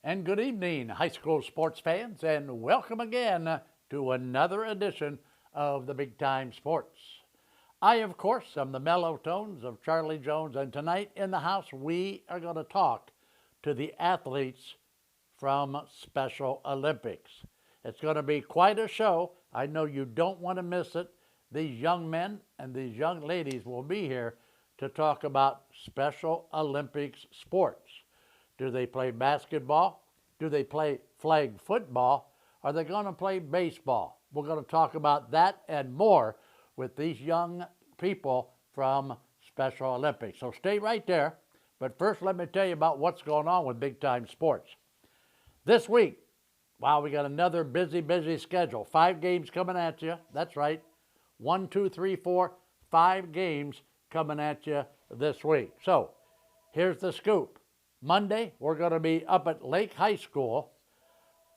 And good evening, high school sports fans, and welcome again to another edition of the Big Time Sports. I, of course, am the mellow tones of Charlie Jones, and tonight in the house we are going to talk to the athletes from Special Olympics. It's going to be quite a show. I know you don't want to miss it. These young men and these young ladies will be here to talk about Special Olympics sports. Do they play basketball? Do they play flag football? Are they going to play baseball? We're going to talk about that and more with these young people from Special Olympics. So stay right there. But first, let me tell you about what's going on with Big Time Sports. This week, wow, we got another busy schedule. 5 games coming at you. That's right. 1, 2, 3, 4, 5 games coming at you this week. So here's the scoop. Monday, we're going to be up at Lake High School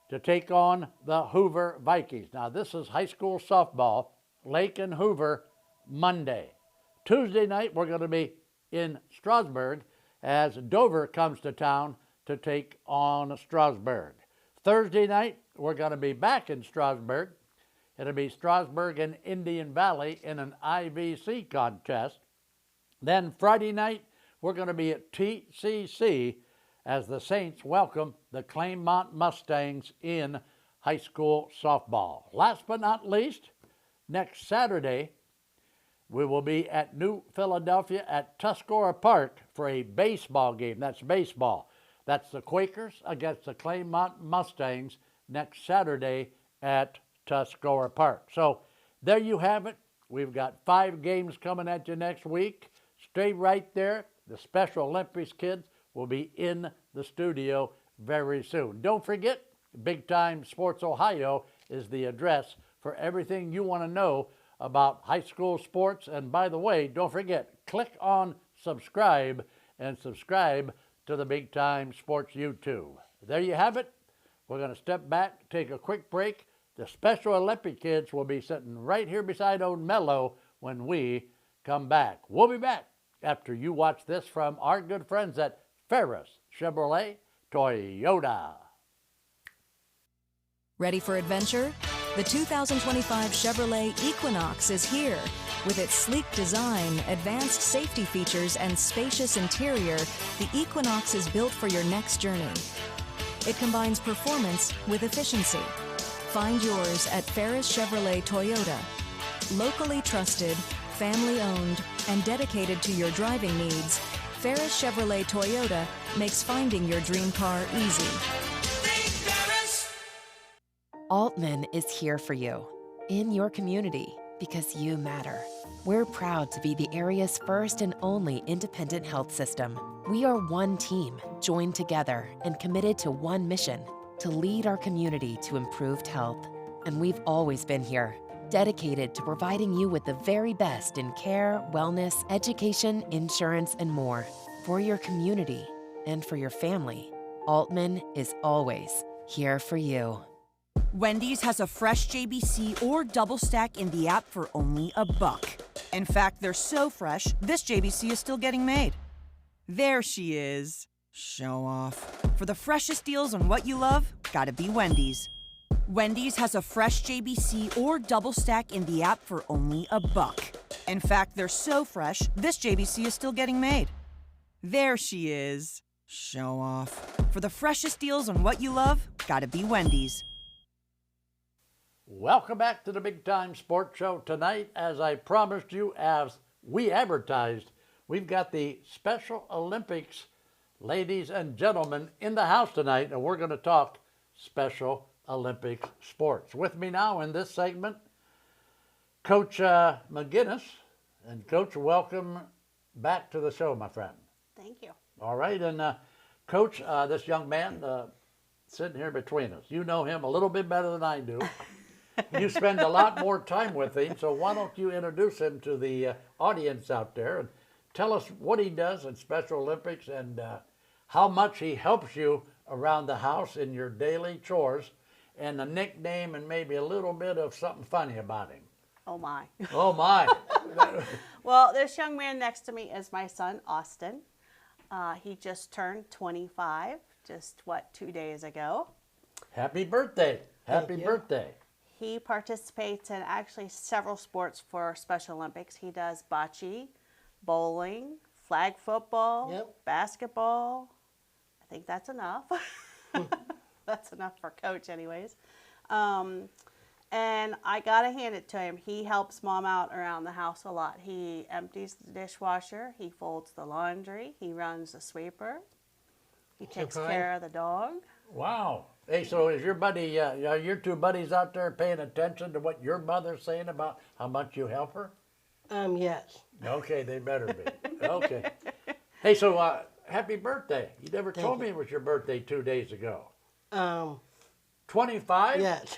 to take on the Hoover Vikings. Now, this is high school softball, Lake and Hoover, Monday. Tuesday night, we're going to be in Strasburg as Dover comes to town to take on Strasburg. Thursday night, we're going to be back in Strasburg. It'll be Strasburg and Indian Valley in an IVC contest. Then Friday night, we're going to be at TCC as the Saints welcome the Claymont Mustangs in high school softball. Last but not least, next Saturday, we will be at New Philadelphia at Tuscarora Park for a baseball game. That's baseball. That's the Quakers against the Claymont Mustangs next Saturday at Tuscarora Park. So there you have it. We've got 5 games coming at you next week. Stay right there. The Special Olympics kids will be in the studio very soon. Don't forget, Big Time Sports Ohio is the address for everything you want to know about high school sports. And by the way, don't forget, click on subscribe and subscribe to the Big Time Sports YouTube. There you have it. We're going to step back, take a quick break. The Special Olympic kids will be sitting right here beside old Mello when we come back. We'll be back after you watch this from our good friends at Ferris Chevrolet Toyota. Ready for adventure? The 2025 Chevrolet Equinox is here. With its sleek design, advanced safety features, and spacious interior, the Equinox is built for your next journey. It combines performance with efficiency. Find yours at Ferris Chevrolet Toyota. Locally trusted, family-owned, and dedicated to your driving needs, Ferris Chevrolet Toyota makes finding your dream car easy. Altman is here for you, in your community, because you matter. We're proud to be the area's first and only independent health system. We are one team, joined together and committed to one mission, to lead our community to improved health. And we've always been here, dedicated to providing you with the very best in care, wellness, education, insurance, and more. For your community and for your family, Altman is always here for you. Wendy's has a fresh JBC or double stack in the app for only $1. In fact, they're so fresh, this JBC is still getting made. There she is. Show off. For the freshest deals on what you love, gotta be Wendy's. Wendy's has a fresh JBC or double stack in the app for only $1. In fact, they're so fresh, this JBC is still getting made. There she is. Show off. For the freshest deals on what you love, gotta be Wendy's. Welcome back to the Big Time Sports Show. Tonight, as I promised you, as we advertised, we've got the Special Olympics ladies and gentlemen in the house tonight, and we're going to talk Special Olympics sports. With me now in this segment, Coach McGinnis. And Coach, welcome back to the show, my friend. Thank you. All right, and Coach, this young man sitting here between us, you know him a little bit better than I do. You spend a lot more time with him, so why don't you introduce him to the audience out there and tell us what he does in Special Olympics and how much he helps you around the house in your daily chores, and a nickname and maybe a little bit of something funny about him. Oh my. Oh my. Well, this young man next to me is my son, Austin. He just turned 25, just 2 days ago. Happy birthday. Happy you. birthday. He participates in actually several sports for Special Olympics. He does bocce, bowling, flag football, Yep. basketball. I think that's enough. That's enough for coach anyways. And I gotta hand it to him. He helps mom out around the house a lot. He empties the dishwasher. He folds the laundry. He runs the sweeper. He takes fine. care of the dog. Wow. Hey, so is your buddy, are your two buddies out there paying attention to what your mother's saying about how much you help her? Yes. Okay, they better be. Okay. Hey, so happy birthday. You never told me it was your birthday 2 days ago. 25? Yes.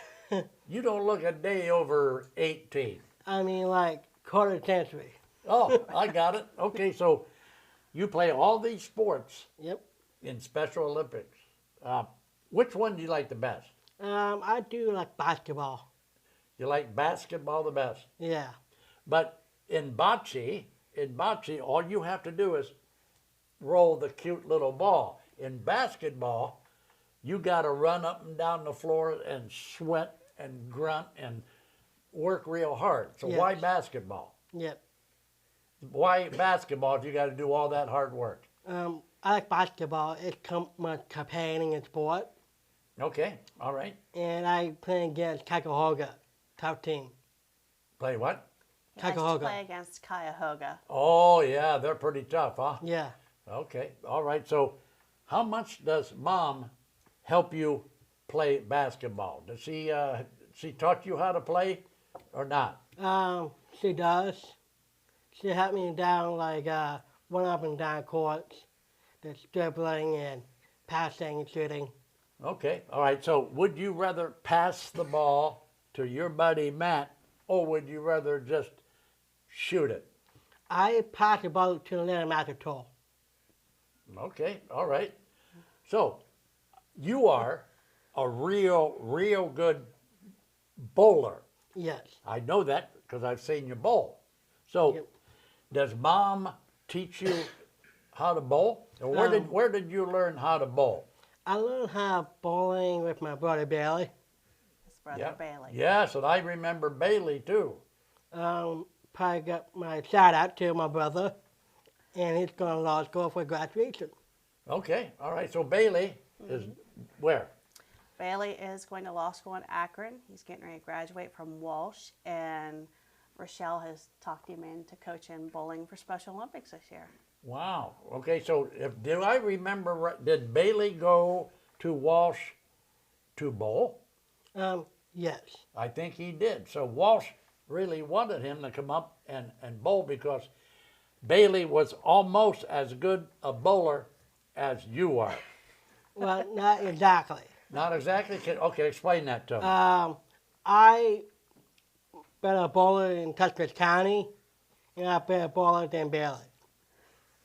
You don't look a day over 18. I mean, like quarter century. Oh, I got it. Okay, so you play all these sports Yep. in Special Olympics. Which one do you like the best? I do like basketball. You like basketball the best. Yeah. But in bocce, all you have to do is roll the cute little ball. In basketball, you got to run up and down the floor and sweat and grunt and work real hard. So why Yes. basketball? Yep. Why basketball if you got to do all that hard work? I like basketball. It's much competing in sport, Okay, all right. and I play against Cuyahoga, tough team. Play what? He likes to Cuyahoga. play against Cuyahoga. Oh, yeah, they're pretty tough, huh? Yeah. Okay, all right. So how much does mom help you play basketball? Does she taught you how to play or not? She does. She helped me down like one up and down courts, the dribbling and passing and shooting. Okay, all right. So would you rather pass the ball to your buddy Matt, or would you rather just shoot it? I pass the ball to Leonard Mattertoll. Okay, all right. So you are a real good bowler. Yes. I know that because I've seen you bowl. So Yep. does mom teach you how to bowl? Or where did you learn how to bowl? I learned how bowling with my brother Bailey. His brother Bailey. Yes, and I remember Bailey too. Probably got my shout out to my brother, and he's going to law school for graduation. Okay, all right. So Bailey is where? Bailey is going to law school in Akron. He's getting ready to graduate from Walsh, and Rochelle has talked him into coaching bowling for Special Olympics this year. Wow. Okay, so do I remember right, did Bailey go to Walsh to bowl? Yes. I think he did. So Walsh really wanted him to come up and bowl because Bailey was almost as good a bowler as you are. Well, not exactly. Not exactly. Okay, explain that to me. I been a bowler in Tuscaloosa County, and I've been a bowler than Bailey.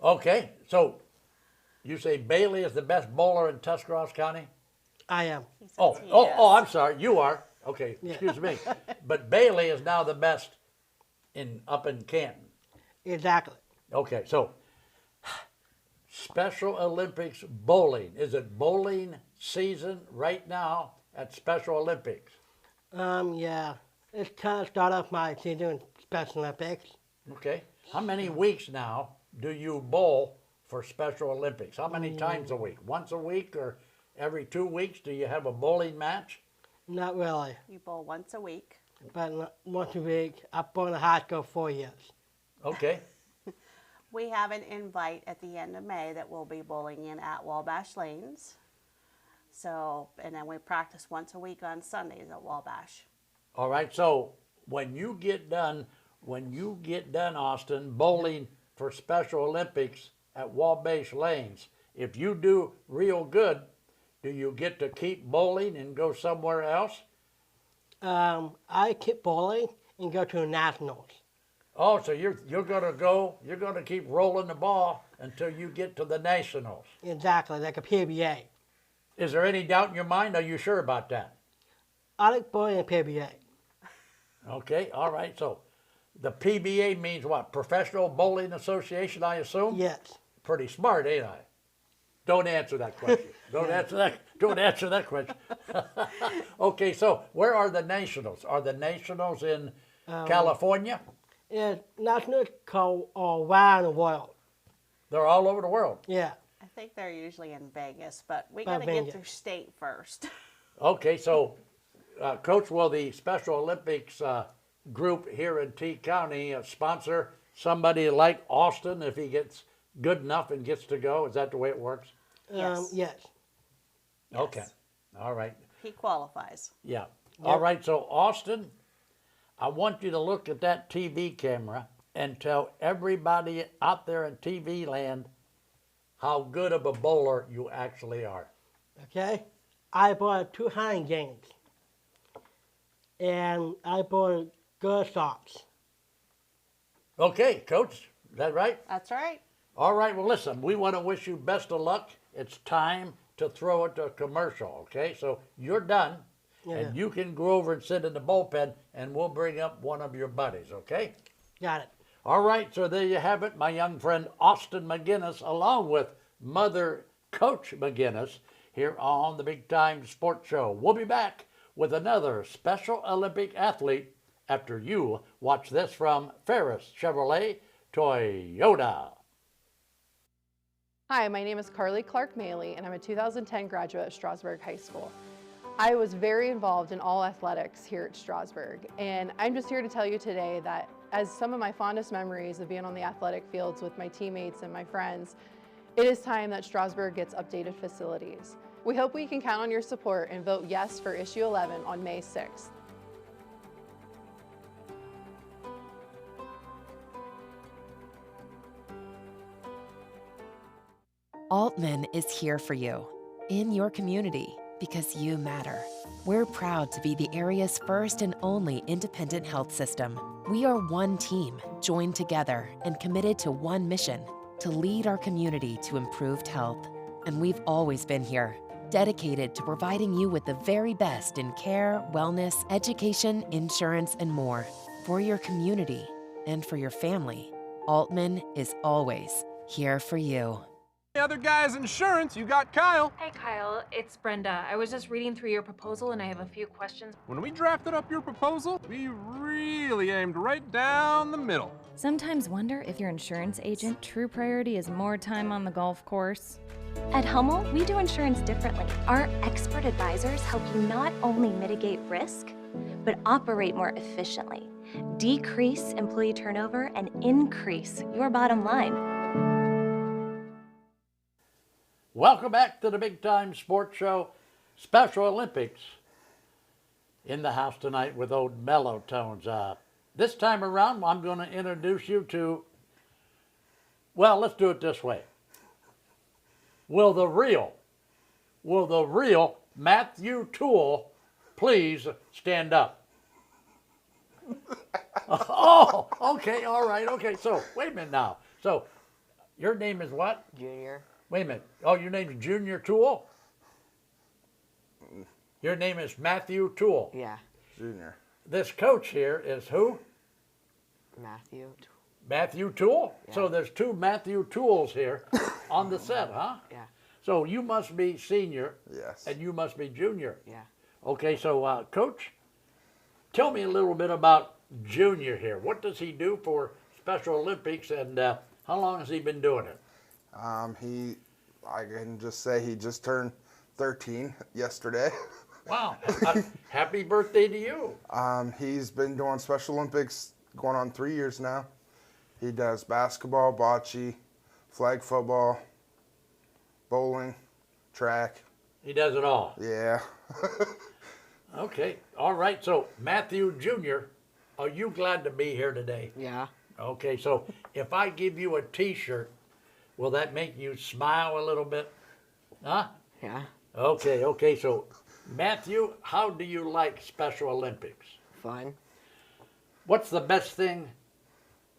Okay, so you say Bailey is the best bowler in Tuscarawas County? I am. He says Oh, he oh, is. oh, I'm sorry. You are. Okay, excuse me. But Bailey is now the best up in Canton. Exactly. Okay, so Special Olympics bowling. Is it bowling season right now at Special Olympics? Yeah. It's kind of start off my season in Special Olympics. Okay. How many weeks now do you bowl for Special Olympics? How many times a week? Once a week or every 2 weeks? Do you have a bowling match? Not really, You bowl once a week. but once a week. I've been in high school 4 years. Okay. We have an invite at the end of May that we'll be bowling in at Wabash Lanes. So, and then we practice once a week on Sundays at Wabash. All right. So when you get done, Austin, bowling for Special Olympics at Wabash Lanes, if you do real good, do you get to keep bowling and go somewhere else? I keep bowling and go to the nationals. Oh, so you're gonna keep rolling the ball until you get to the nationals. Exactly, like a PBA. Is there any doubt in your mind? Are you sure about that? I like bowling and PBA. Okay, all right. So the PBA means what? Professional Bowling Association, I assume? Yes. pretty smart, ain't I? Don't answer that question. Don't answer that. Don't answer that question. Okay, so where are the nationals? Are the nationals in California? It's national called all around the world. They're all over the world. Yeah. I think they're usually in Vegas, but we got to Vegas. get through state first. Okay, so Coach, will the Special Olympics group here in T County sponsor somebody like Austin if he gets good enough and gets to go? Is that the way it works? Yes. Yes. Okay. All right. He qualifies. Yeah. All right. So, Austin, I want you to look at that TV camera and tell everybody out there in TV land how good of a bowler you actually are. Okay. I bought 200 games. And I bought good shots. Okay, Coach. Is that right? That's right. All right. Well, listen, we want to wish you best of luck. It's time to throw it to a commercial. Okay. So you're done. Yeah. And you can go over and sit in the bullpen, and we'll bring up one of your buddies. Okay. Got it. All right, so there you have it, my young friend Austin McGinnis, along with Mother Coach McGinnis, here on the Big Time Sports Show. We'll be back with another Special Olympic athlete after you watch this from Ferris Chevrolet Toyota. Hi, my name is Carly Clark Maley, and I'm a 2010 graduate of Strasburg High School. I was very involved in all athletics here at Strasburg, and I'm just here to tell you today that as some of my fondest memories of being on the athletic fields with my teammates and my friends, it is time that Strasburg gets updated facilities. We hope we can count on your support and vote yes for issue 11 on May 6th. Altman is here for you, in your community, because you matter. We're proud to be the area's first and only independent health system. We are one team, joined together and committed to one mission, to lead our community to improved health. And we've always been here, dedicated to providing you with the very best in care, wellness, education, insurance, and more. For your community and for your family, Altman is always here for you. The other guy's insurance, you got Kyle. Hey Kyle, it's Brenda. I was just reading through your proposal and I have a few questions. When we drafted up your proposal, we really aimed right down the middle. Sometimes wonder if your insurance agent true priority is more time on the golf course. At Hummel, we do insurance differently. Our expert advisors help you not only mitigate risk, but operate more efficiently, decrease employee turnover, and increase your bottom line. Welcome back to the Big Time Sports Show, Special Olympics. In the house tonight with old Mellow Tones. This time around, I'm going to introduce you to, well, let's do it this way. Will the real Matthew Toole please stand up? Oh, okay, all right, okay. So, wait a minute now. So, your name is what? Junior. Wait a minute. Oh, your name is Junior Toole? Your name is Matthew Toole? Yeah. Junior. This coach here is who? Matthew. Matthew Toole? Yeah. So there's two Matthew Tooles here on the set, huh? Yeah. So you must be senior. Yes. And you must be junior. Yeah. Okay, so Coach, tell me a little bit about Junior here. What does he do for Special Olympics, and how long has he been doing it? I can just say he just turned 13 yesterday. Wow. Happy birthday to you. He's been doing Special Olympics going on 3 years now. He does basketball, bocce, flag football, bowling, track. He does it all. Yeah. Okay. All right. So, Matthew Jr., are you glad to be here today? Yeah. Okay. So, if I give you a T-shirt, will that make you smile a little bit? Huh? Yeah. Okay. Okay. So, Matthew, how do you like Special Olympics? Fun. What's the best thing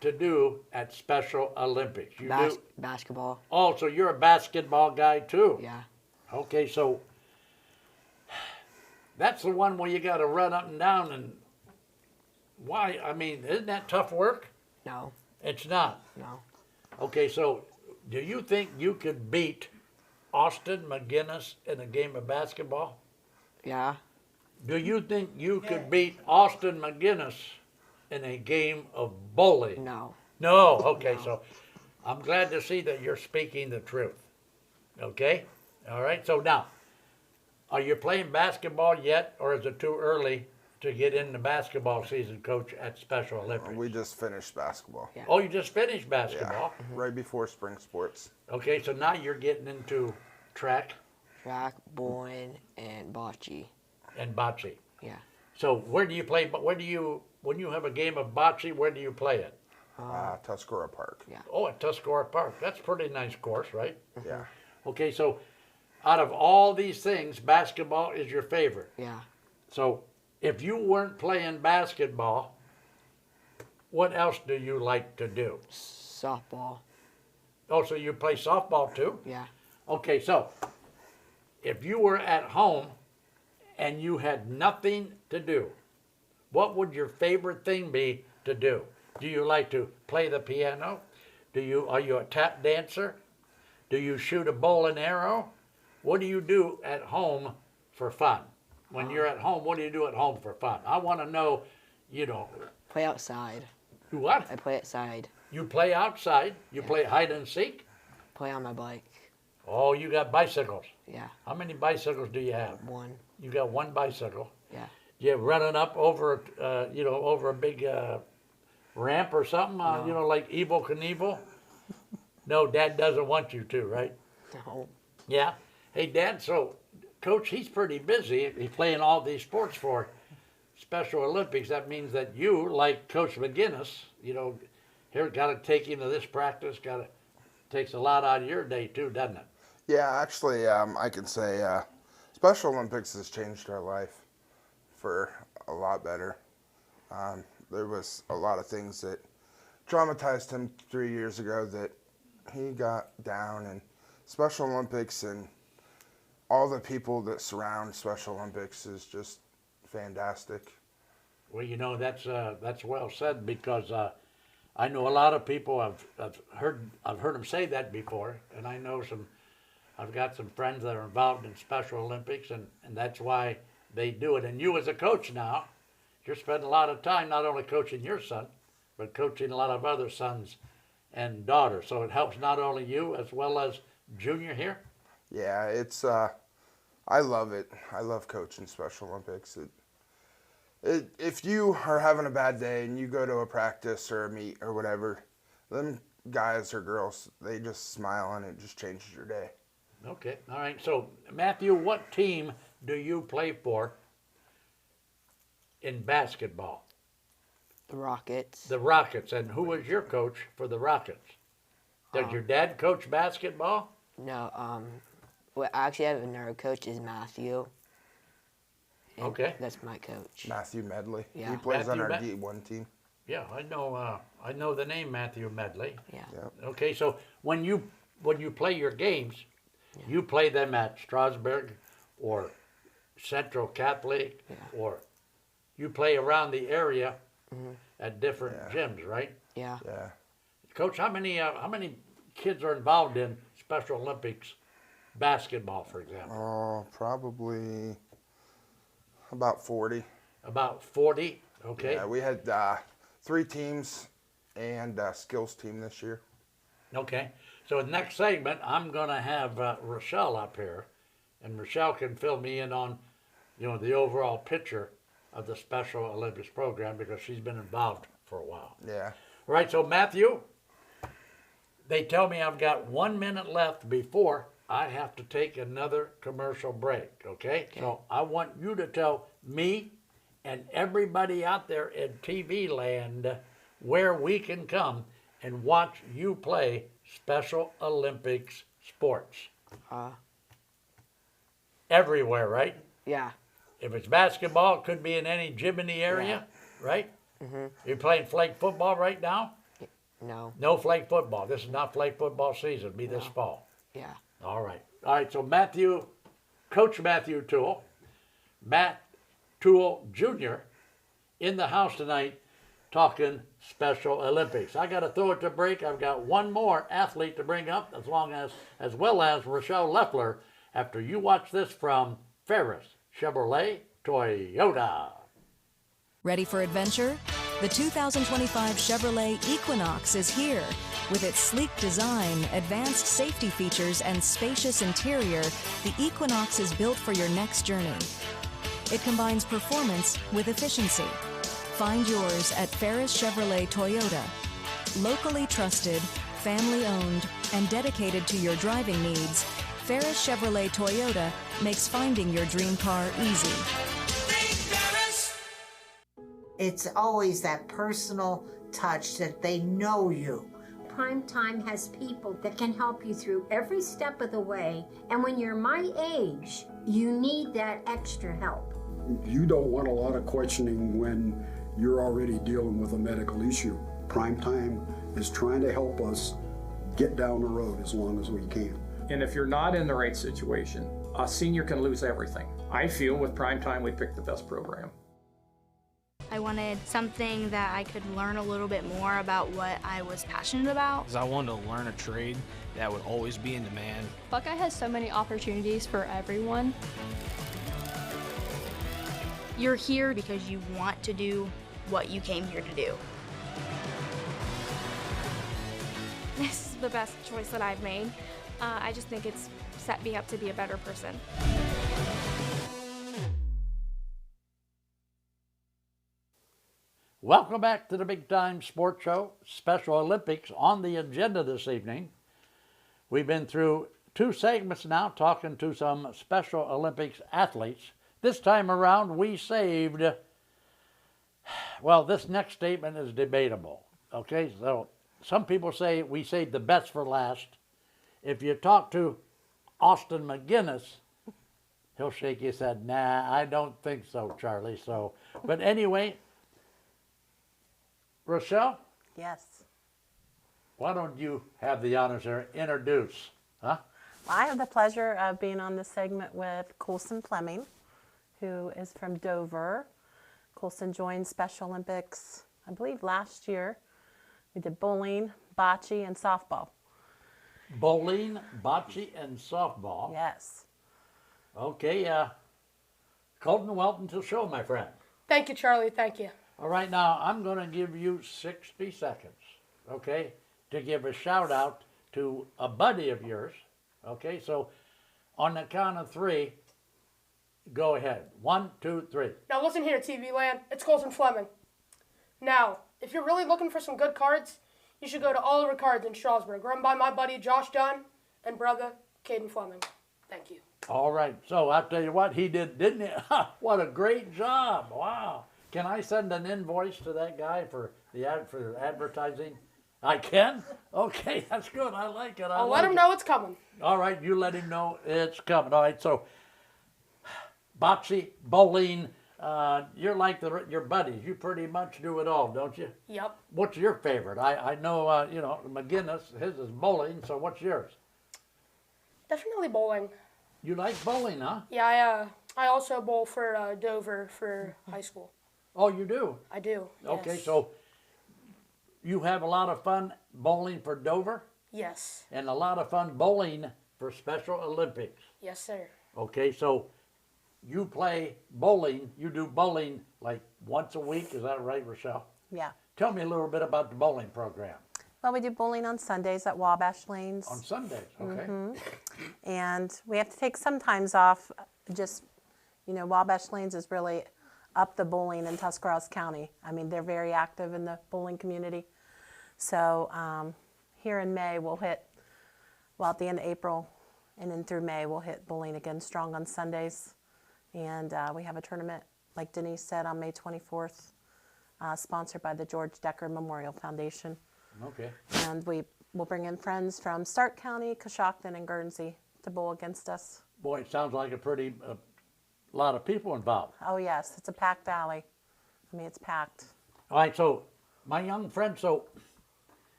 to do at Special Olympics? You do? Basketball. Oh, so you're a basketball guy too? Yeah. Okay, so that's the one where you got to run up and down, and why? I mean, isn't that tough work? No. It's not. No. Okay, so Do you think you could beat Austin McGinnis in a game of basketball? Yeah. Do you think you could beat Austin McGinnis in a game of bowling? No. No, okay, so I'm glad to see that you're speaking the truth. Okay? All right, so now, are you playing basketball yet, or is it too early to get into basketball season, Coach, at Special Olympics? We just finished basketball. Yeah. Oh, you just finished basketball? Yeah, right before spring sports. Okay, so now you're getting into track Track, bowling, and bocce. and bocce. Yeah. So where do you play, but when you have a game of bocce, where do you play it? Tuscarora Park. Yeah. Oh, at Tuscarora Park. That's a pretty nice course, right? Yeah. Okay, so out of all these things, basketball is your favorite. Yeah. So if you weren't playing basketball, what else do you like to do? Softball. Oh, so you play softball too? Yeah. Okay, so if you were at home and you had nothing to do, what would your favorite thing be to do? Do you like to play the piano? Are you a tap dancer? Do you shoot a bow and arrow? What do you do at home for fun? When you're at home, what do you do at home for fun? I want to know, Play outside. what? I play outside. You play outside? You play hide and seek? Play on my bike. Oh, you got bicycles. Yeah. How many bicycles do you have? One. You got one bicycle. Yeah. You running up over, over a big ramp or something, like Evel Knievel? No, Dad doesn't want you to, right? No. Yeah. Hey, Dad, so Coach, he's pretty busy. He's playing all these sports for Special Olympics. That means that you, like Coach McGinnis, here got to take him to this practice, takes a lot out of your day too, doesn't it? Yeah, actually, I can say Special Olympics has changed our life for a lot better. There was a lot of things that traumatized him 3 years ago that he got down, and Special Olympics and all the people that surround Special Olympics is just fantastic. Well, that's well said, because I know a lot of people. I've heard them say that before, and I know I've got some friends that are involved in Special Olympics, and that's why they do it. And you, as a coach now, you're spending a lot of time not only coaching your son, but coaching a lot of other sons and daughters. So it helps not only you as well as Junior here. Yeah, it's I love it. I love coaching Special Olympics. If you are having a bad day and you go to a practice or a meet or whatever, them guys or girls, they just smile and it just changes your day. Okay, all right. So, Matthew, what team do you play for in basketball? The Rockets. The Rockets. And who was your coach for the Rockets? Does your dad coach basketball? No, well, actually, I have another coach, is Matthew. And Okay. That's my coach. Matthew Medley. Yeah. He plays on our Matthew D1 team. Yeah, I know the name Matthew Medley. Yeah. Yep. Okay, so when you play your games, you play them at Strasburg or Central Catholic, or you play around the area at different gyms, right? Yeah. Yeah. Coach, how many kids are involved in Special Olympics basketball, for example? Oh, probably about 40. About 40. Okay. Yeah, we had 3 teams and a skills team this year. Okay. So in the next segment, I'm going to have Rochelle up here, and Rochelle can fill me in on, the overall picture of the Special Olympics program, because she's been involved for a while. Yeah. All right. So Matthew, they tell me I've got 1 minute left before I have to take another commercial break. Okay. So I want you to tell me and everybody out there in TV land where we can come and watch you play Special Olympics sports. Everywhere, right? Yeah. If it's basketball, it could be in any gym in the area, right? Mm-hmm. You're playing flag football right now? No. No flag football. This is not flag football season. It'll be this fall. Yeah. All right. All right, so Coach Matthew Toole, Matt Toole Jr. in the house tonight talking Special Olympics. I got to throw it to break. I've got one more athlete to bring up, as well as Rochelle Leffler, after you watch this from Ferris Chevrolet Toyota. Ready for adventure? The 2025 Chevrolet Equinox is here. With its sleek design, advanced safety features, and spacious interior, the Equinox is built for your next journey. It combines performance with efficiency. Find yours at Ferris Chevrolet Toyota. Locally trusted, family-owned, and dedicated to your driving needs, Ferris Chevrolet Toyota makes finding your dream car easy. It's always that personal touch that they know you. Primetime has people that can help you through every step of the way, and when you're my age, you need that extra help. You don't want a lot of questioning when you're already dealing with a medical issue. Primetime is trying to help us get down the road as long as we can. And if you're not in the right situation, a senior can lose everything. I feel with Primetime we picked the best program. I wanted something that I could learn a little bit more about what I was passionate about. I wanted to learn a trade that would always be in demand. Buckeye has so many opportunities for everyone. You're here because you want to do what you came here to do. This is the best choice that I've made. I just think it's set me up to be a better person. Welcome back to the Big Time Sports Show. Special Olympics on the agenda this evening. We've been through 2 segments now talking to some Special Olympics athletes. This time around we saved, well, this next statement is debatable. Okay, so some people say we saved the best for last. If you talk to Austin McGinnis, he'll shake his head, nah, I don't think so, Charlie. So, but anyway, Rochelle? Yes. Why don't you have the honors there? Introduce, huh? I have the pleasure of being on this segment with Coulson Fleming, who is from Dover. Coulson joined Special Olympics, I believe, last year. We did bowling, bocce, and softball. Bowling, bocce, and softball. Yes. Okay, Colton, welcome to the show, my friend. Thank you, Charlie. Thank you. All right, now I'm going to give you 60 seconds, okay, to give a shout out to a buddy of yours. Okay, so on the count of 3, go ahead. 1, 2, 3. Now listen here, TV land. It's Coulson Fleming. Now, if you're really looking for some good cards, you should go to Oliver Cards in Strasburg, run by my buddy Josh Dunn and brother Caden Fleming. Thank you. All right, so I'll tell you what, he did, didn't he? What a great job. Wow. Can I send an invoice to that guy for the advertising? I can? Okay, that's good. I like it. I'll let him know it's coming. All right, you let him know it's coming. All right, so bocce, bowling, you're like your buddies. You pretty much do it all, don't you? Yep. What's your favorite? I know, you know, McGinnis, his is bowling, so what's yours? Definitely bowling. You like bowling, huh? Yeah, I also bowl for Dover for high school. Oh, you do? I do. Okay, yes. so you have a lot of fun bowling for Dover? Yes. And a lot of fun bowling for Special Olympics? Yes, sir. Okay, so you play bowling, you do bowling like once a week, is that right, Rochelle? Yeah. Tell me a little bit about the bowling program. Well, we do bowling on Sundays at Wabash Lanes. On Sundays, okay. Mm-hmm. And we have to take some times off. Just, you know, Wabash Lanes is really up the bowling in Tuscarawas County. I mean, they're very active in the bowling community. So here in May, we'll hit, well, at the end of April and then through May, we'll hit bowling again strong on Sundays. And we have a tournament, like Denise said, on May 24th, sponsored by the George Decker Memorial Foundation. Okay. And we will bring in friends from Stark County, Coshocton, and Guernsey to bowl against us. Boy, it sounds like a pretty lot of people involved. Oh, yes. It's a packed alley. I mean, it's packed. All right, so my young friend, so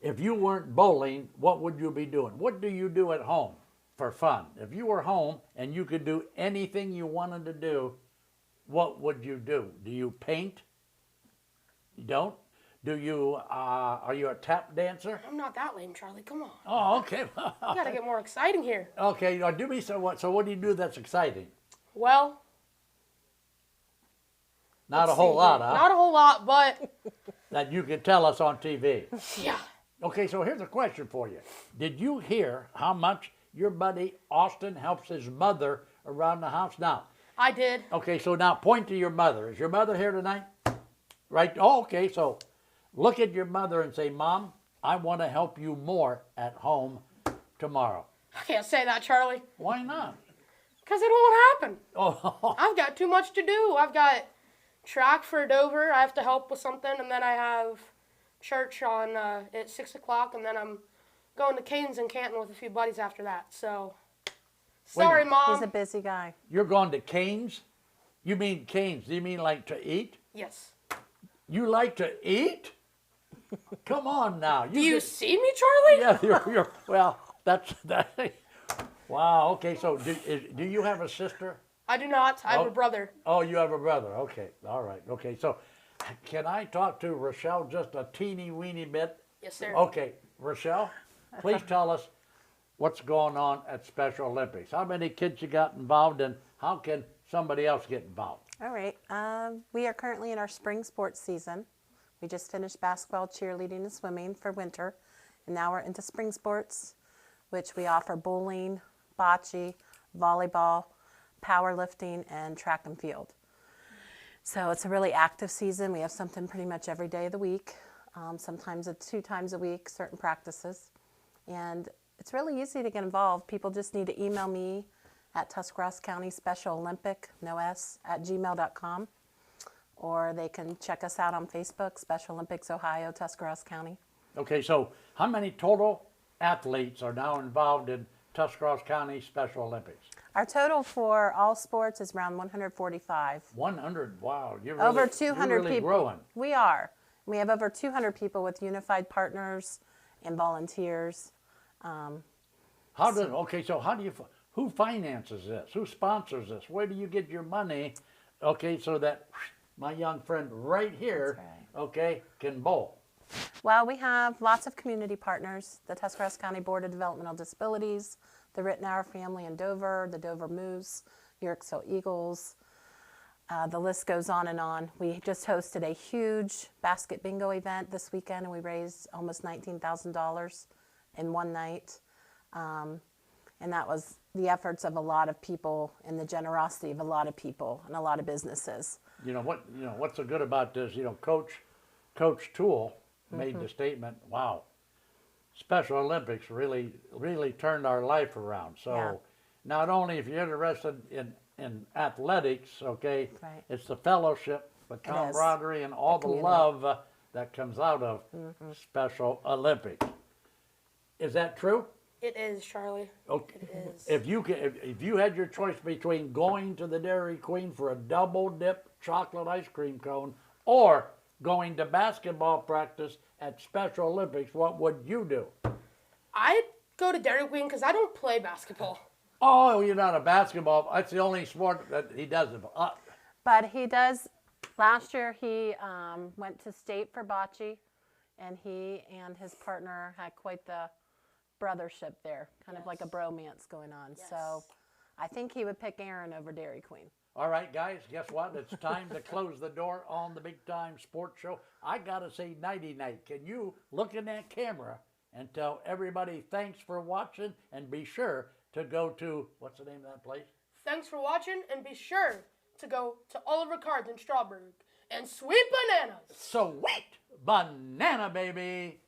if you weren't bowling, what would you be doing? What do you do at home for fun? If you were home and you could do anything you wanted to do, what would you do? Do you paint? You don't? Do you, are you a tap dancer? I'm not that lame, Charlie. Come on. Oh, okay. You gotta get more exciting here. Okay, now do me so what do you do that's exciting? Well, Not a let's whole see lot, here. huh? Not a whole lot, but That you can tell us on TV. yeah. Okay, so here's a question for you. Did you hear how much your buddy Austin helps his mother around the house now? I did. Okay, so now point to your mother. Is your mother here tonight? Right? Oh, okay, so look at your mother and say, Mom, I want to help you more at home tomorrow. I can't say that, Charlie. Why not? Because it won't happen. Oh, I've got too much to do. I've got track for Dover. I have to help with something, and then I have church on at 6 o'clock, and then I'm going to Canes in Canton with a few buddies after that. So, sorry, Mom. He's a busy guy. you're going to Canes? You mean Canes? Do you mean like to eat? Yes. You like to eat? Come on now. Do you see me, Charlie? Yeah, you're well, that's that. Wow, okay, so do you have a sister? I do not. I have Oh. a brother. Oh, you have a brother. Okay, all right. Okay, so can I talk to Rochelle just a teeny weeny bit? Yes, sir. Okay, Rochelle, please tell us what's going on at Special Olympics. How many kids you got involved, and how can somebody else get involved? All right. We are currently in our spring sports season. We just finished basketball, cheerleading, and swimming for winter. And now we're into spring sports, which we offer bowling, bocce, volleyball, powerlifting, and track and field. So it's a really active season. We have something pretty much every day of the week. Sometimes it's 2 times a week, certain practices. And it's really easy to get involved. People just need to email me at Tuscarawas County Special Olympic, no S, @gmail.com. Or they can check us out on Facebook, Special Olympics Ohio, Tuscarawas County. Okay, so how many total athletes are now involved in Tuscarawas County Special Olympics? Our total for all sports is around 145. 100, wow. You're really, Over 200 you're really people. growing. We are. We have over 200 people with unified partners and volunteers. How do, okay, so how do you, who finances this? Who sponsors this? Where do you get your money? Okay, so that my young friend right here, okay, can bowl. Well, we have lots of community partners, the Tuscarawas County Board of Developmental Disabilities, the Rittenauer family in Dover, the Dover Moose, Yorksville Eagles. The list goes on and on. We just hosted a huge basket bingo event this weekend, and we raised almost $19,000 in one night. And that was the efforts of a lot of people and the generosity of a lot of people and a lot of businesses. What's so good about this? Coach Toole made the statement, wow, Special Olympics really turned our life around. So not only if you're interested in athletics, okay, it's the fellowship, the camaraderie, and all the love that comes out of Special Olympics. Is that true? It is, Charlie. Okay. It is. If you had your choice between going to the Dairy Queen for a double dip chocolate ice cream cone or going to basketball practice at Special Olympics, what would you do? I'd go to Dairy Queen because I don't play basketball. Oh, you're not a basketball. That's the only sport that he doesn't. But he does. Last year he went to state for bocce, and he and his partner had quite the brothership there, kind of like a bromance going on. So I think he would pick Aaron over Dairy Queen. All right, guys, guess what? It's time to close the door on the Big Time Sports Show. I got to say nighty-night. Can you look in that camera and tell everybody thanks for watching, and be sure to go to, what's the name of that place? Thanks for watching, and be sure to go to Oliver Cards in Strawberg and Sweet Bananas. Sweet Banana, baby.